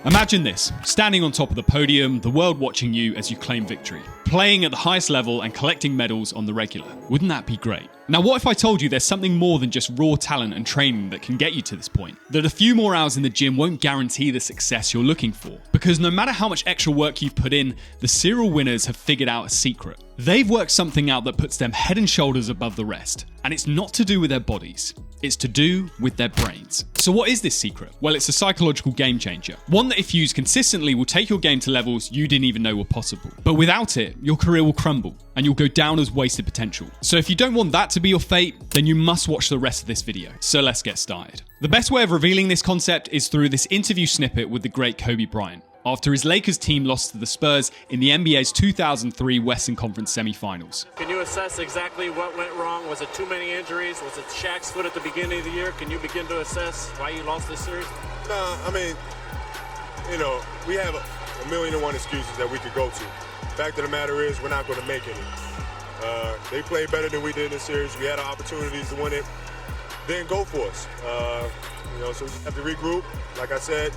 Imagine this, standing on top of the podium, the world watching you as you claim victory, playing at the highest level and collecting medals on the regular. Wouldn't that be great? Now, what if I told you there's something more than just raw talent and training that can get you to this point? That a few more hours in the gym won't guarantee the success you're looking for. Because no matter how much extra work you've put in, the serial winners have figured out a secret. They've worked something out that puts them head and shoulders above the rest. And it's not to do with their bodies. It's to do with their brains. So what is this secret? Well, it's a psychological game changer. One that if used consistently will take your game to levels you didn't even know were possible. But without it, your career will crumble and you'll go down as wasted potential. So if you don't want that to be your fate, then you must watch the rest of this video. So let's get started. The best way of revealing this concept is through this interview snippet with the great Kobe Bryant, after his Lakers team lost to the Spurs in the NBA's 2003 Western Conference semifinals. Can you assess exactly what went wrong? Was it too many injuries? Was it Shaq's foot at the beginning of the year? Can you begin to assess why you lost this series? Nah, I mean, we have a million and one excuses that we could go to. The fact of the matter is we're not going to make any. They played better than we did in this series. We had our opportunities to win it. Didn't go for us. So we have to regroup. Like I said,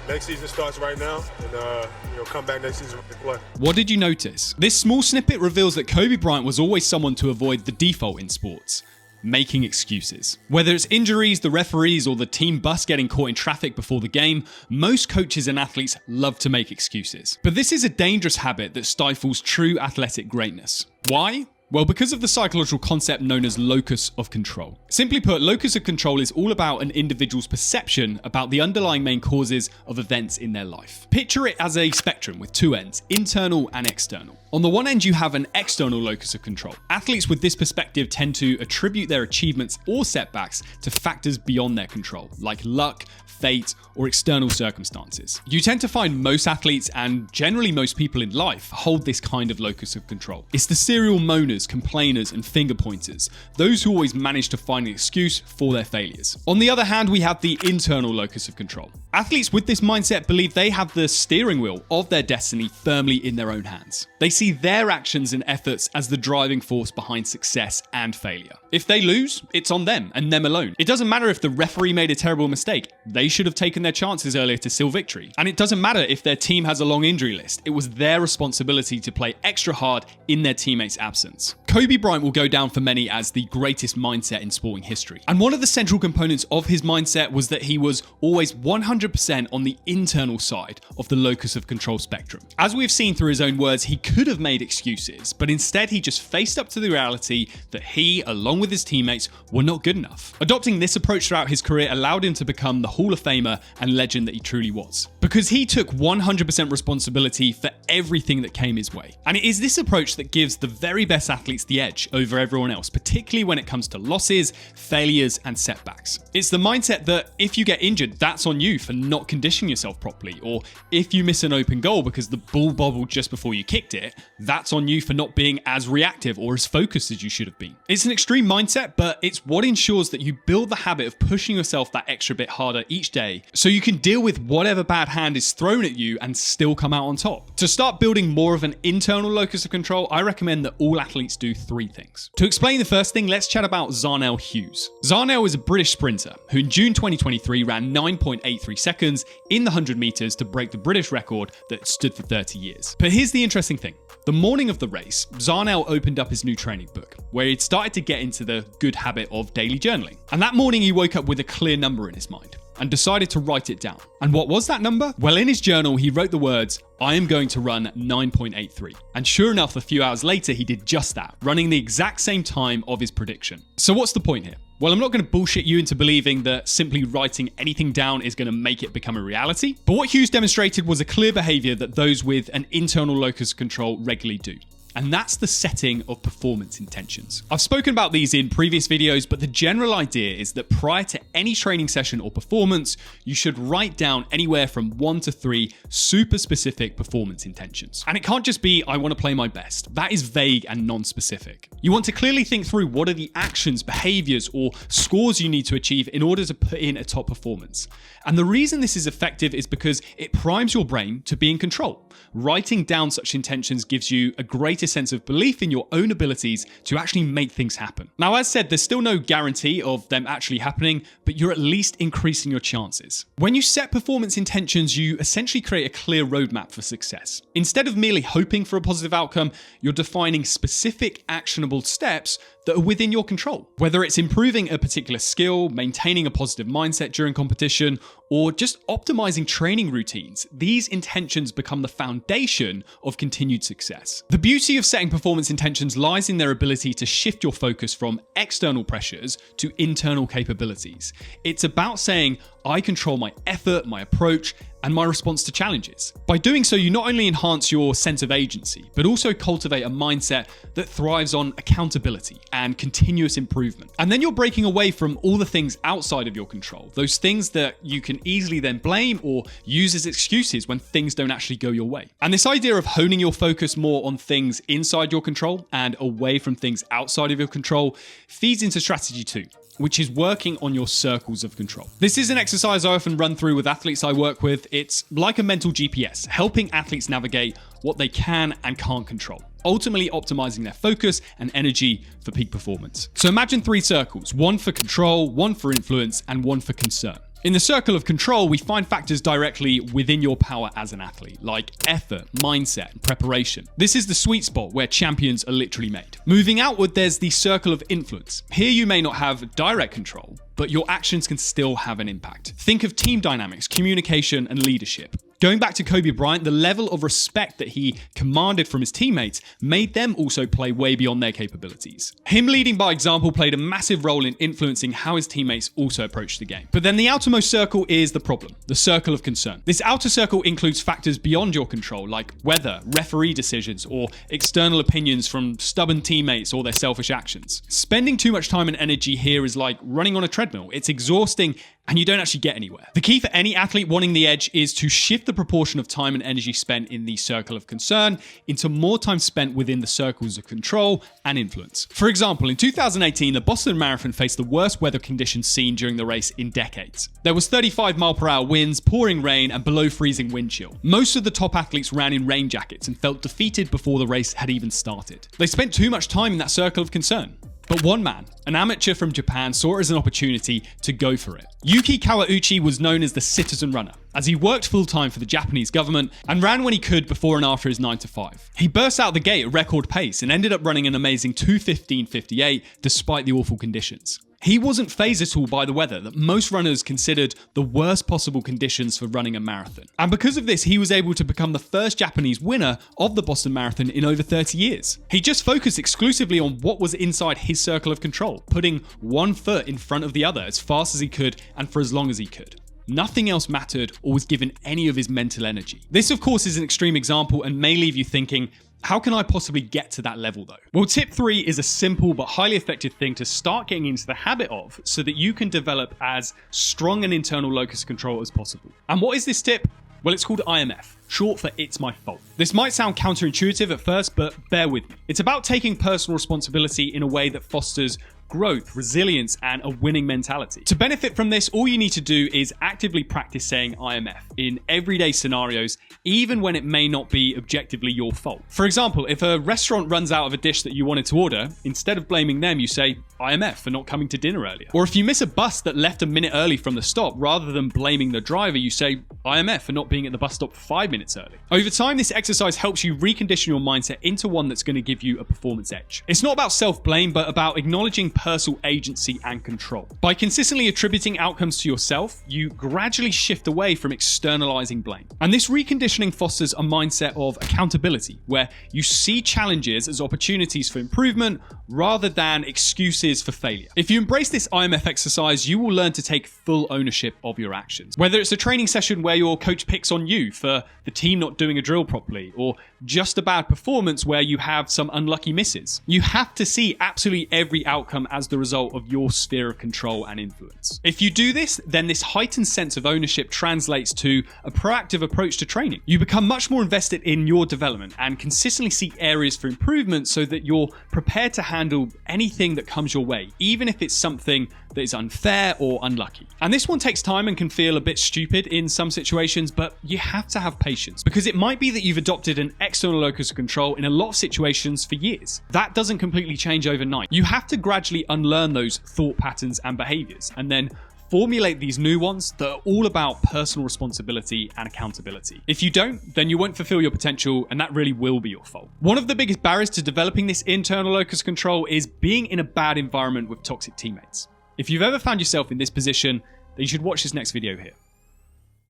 next season starts right now, and come back next season and play. What did you notice? This small snippet reveals that Kobe Bryant was always someone to avoid the default in sports: making excuses. Whether it's injuries, the referees, or the team bus getting caught in traffic before the game, most coaches and athletes love to make excuses. But this is a dangerous habit that stifles true athletic greatness. Why? Well, because of the psychological concept known as Locus of Control. Simply put, Locus of Control is all about an individual's perception about the underlying main causes of events in their life. Picture it as a spectrum with two ends, internal and external. On the one end, you have an external locus of control. Athletes with this perspective tend to attribute their achievements or setbacks to factors beyond their control, like luck, fate, or external circumstances. You tend to find most athletes, and generally most people in life, hold this kind of locus of control. It's the serial moaners, complainers, and finger pointers, those who always manage to find an excuse for their failures. On the other hand, we have the internal locus of control. Athletes with this mindset believe they have the steering wheel of their destiny firmly in their own hands. They see their actions and efforts as the driving force behind success and failure. If they lose, it's on them and them alone. It doesn't matter if the referee made a terrible mistake. They should have taken their chances earlier to seal victory. And it doesn't matter if their team has a long injury list. It was their responsibility to play extra hard in their teammates' absence. Kobe Bryant will go down for many as the greatest mindset in sporting history. And one of the central components of his mindset was that he was always 100% on the internal side of the locus of control spectrum. As we've seen through his own words, he could have made excuses, but instead he just faced up to the reality that he, along with his teammates, were not good enough. Adopting this approach throughout his career allowed him to become the Hall of Famer and legend that he truly was. Because he took 100% responsibility for everything that came his way. And it is this approach that gives the very best athletes the edge over everyone else, particularly when it comes to losses, failures, and setbacks. It's the mindset that if you get injured, that's on you for not conditioning yourself properly, or if you miss an open goal because the ball bobbled just before you kicked it, that's on you for not being as reactive or as focused as you should have been. It's an extreme mindset, but it's what ensures that you build the habit of pushing yourself that extra bit harder each day so you can deal with whatever bad hand is thrown at you and still come out on top. To start building more of an internal locus of control, I recommend that all athletes do three things. To explain the first thing, let's chat about Zharnel Hughes. Zharnel is a British sprinter who in June 2023 ran 9.83 seconds in the 100 meters to break the British record that stood for 30 years. But here's the interesting thing. The morning of the race, Zharnel opened up his new training book, where he'd started to get into the good habit of daily journaling. And that morning he woke up with a clear number in his mind and decided to write it down. And what was that number? Well, in his journal, he wrote the words, "I am going to run 9.83. And sure enough, a few hours later, he did just that, running the exact same time of his prediction. So what's the point here? Well, I'm not going to bullshit you into believing that simply writing anything down is going to make it become a reality. But what Hughes demonstrated was a clear behavior that those with an internal locus of control regularly do. And that's the setting of performance intentions. I've spoken about these in previous videos, but the general idea is that prior to any training session or performance, you should write down anywhere from 1 to 3 super specific performance intentions. And it can't just be, I want to play my best. That is vague and non-specific. You want to clearly think through what are the actions, behaviors, or scores you need to achieve in order to put in a top performance. And the reason this is effective is because it primes your brain to be in control. Writing down such intentions gives you a greater greater sense of belief in your own abilities to actually make things happen. Now, as said, there's still no guarantee of them actually happening, but you're at least increasing your chances. When you set performance intentions, you essentially create a clear roadmap for success. Instead of merely hoping for a positive outcome, you're defining specific actionable steps that are within your control. Whether it's improving a particular skill, maintaining a positive mindset during competition, or just optimizing training routines, these intentions become the foundation of continued success. The beauty of setting performance intentions lies in their ability to shift your focus from external pressures to internal capabilities. It's about saying, I control my effort, my approach, and my response to challenges. By doing so, you not only enhance your sense of agency, but also cultivate a mindset that thrives on accountability and continuous improvement. And then you're breaking away from all the things outside of your control, those things that you can easily then blame or use as excuses when things don't actually go your way. And this idea of honing your focus more on things inside your control and away from things outside of your control feeds into strategy 2, which is working on your circles of control. This is an exercise I often run through with athletes I work with. It's like a mental GPS, helping athletes navigate what they can and can't control, ultimately optimizing their focus and energy for peak performance. So imagine 3 circles, one for control, one for influence, and one for concern. In the circle of control, we find factors directly within your power as an athlete, like effort, mindset, and preparation. This is the sweet spot where champions are literally made. Moving outward, there's the circle of influence. Here you may not have direct control, but your actions can still have an impact. Think of team dynamics, communication, and leadership. Going back to Kobe Bryant, the level of respect that he commanded from his teammates made them also play way beyond their capabilities. Him leading by example played a massive role in influencing how his teammates also approached the game. But then the outermost circle is the problem, the circle of concern. This outer circle includes factors beyond your control, like weather, referee decisions, or external opinions from stubborn teammates or their selfish actions. Spending too much time and energy here is like running on a treadmill. It's exhausting and you don't actually get anywhere. The key for any athlete wanting the edge is to shift the proportion of time and energy spent in the circle of concern into more time spent within the circles of control and influence. For example, in 2018, the Boston Marathon faced the worst weather conditions seen during the race in decades. There was 35-mile-per-hour winds, pouring rain, and below freezing wind chill. Most of the top athletes ran in rain jackets and felt defeated before the race had even started. They spent too much time in that circle of concern. But one man, an amateur from Japan, saw it as an opportunity to go for it. Yuki Kawauchi was known as the citizen runner, as he worked full-time for the Japanese government and ran when he could before and after his 9-to-5. He burst out the gate at record pace and ended up running an amazing 2:15:58 despite the awful conditions. He wasn't fazed at all by the weather that most runners considered the worst possible conditions for running a marathon. And because of this, he was able to become the first Japanese winner of the Boston Marathon in over 30 years. He just focused exclusively on what was inside his circle of control, putting one foot in front of the other as fast as he could and for as long as he could. Nothing else mattered or was given any of his mental energy. This, of course, is an extreme example and may leave you thinking, how can I possibly get to that level though? Well, tip 3 is a simple but highly effective thing to start getting into the habit of so that you can develop as strong an internal locus of control as possible. And what is this tip? Well, it's called IMF, short for It's My Fault. This might sound counterintuitive at first, but bear with me. It's about taking personal responsibility in a way that fosters growth, resilience, and a winning mentality. To benefit from this, all you need to do is actively practice saying IMF in everyday scenarios, even when it may not be objectively your fault. For example, if a restaurant runs out of a dish that you wanted to order, instead of blaming them, you say IMF for not coming to dinner earlier. Or if you miss a bus that left a minute early from the stop, rather than blaming the driver, you say IMF for not being at the bus stop 5 minutes early. Over time, this exercise helps you recondition your mindset into one that's going to give you a performance edge. It's not about self-blame, but about acknowledging personal agency and control. By consistently attributing outcomes to yourself, you gradually shift away from externalizing blame. And this reconditioning fosters a mindset of accountability, where you see challenges as opportunities for improvement rather than excuses for failure. If you embrace this IMF exercise, you will learn to take full ownership of your actions. Whether it's a training session where your coach picks on you for the team not doing a drill properly, or just a bad performance where you have some unlucky misses, you have to see absolutely every outcome come as the result of your sphere of control and influence. If you do this, then this heightened sense of ownership translates to a proactive approach to training. You become much more invested in your development and consistently seek areas for improvement so that you're prepared to handle anything that comes your way, even if it's something that is unfair or unlucky. And this one takes time and can feel a bit stupid in some situations, but you have to have patience because it might be that you've adopted an external locus of control in a lot of situations for years. That doesn't completely change overnight. You have to gradually unlearn those thought patterns and behaviors and then formulate these new ones that are all about personal responsibility and accountability. If you don't, then you won't fulfill your potential, and that really will be your fault. One of the biggest barriers to developing this internal locus of control is being in a bad environment with toxic teammates. If you've ever found yourself in this position, then you should watch this next video here.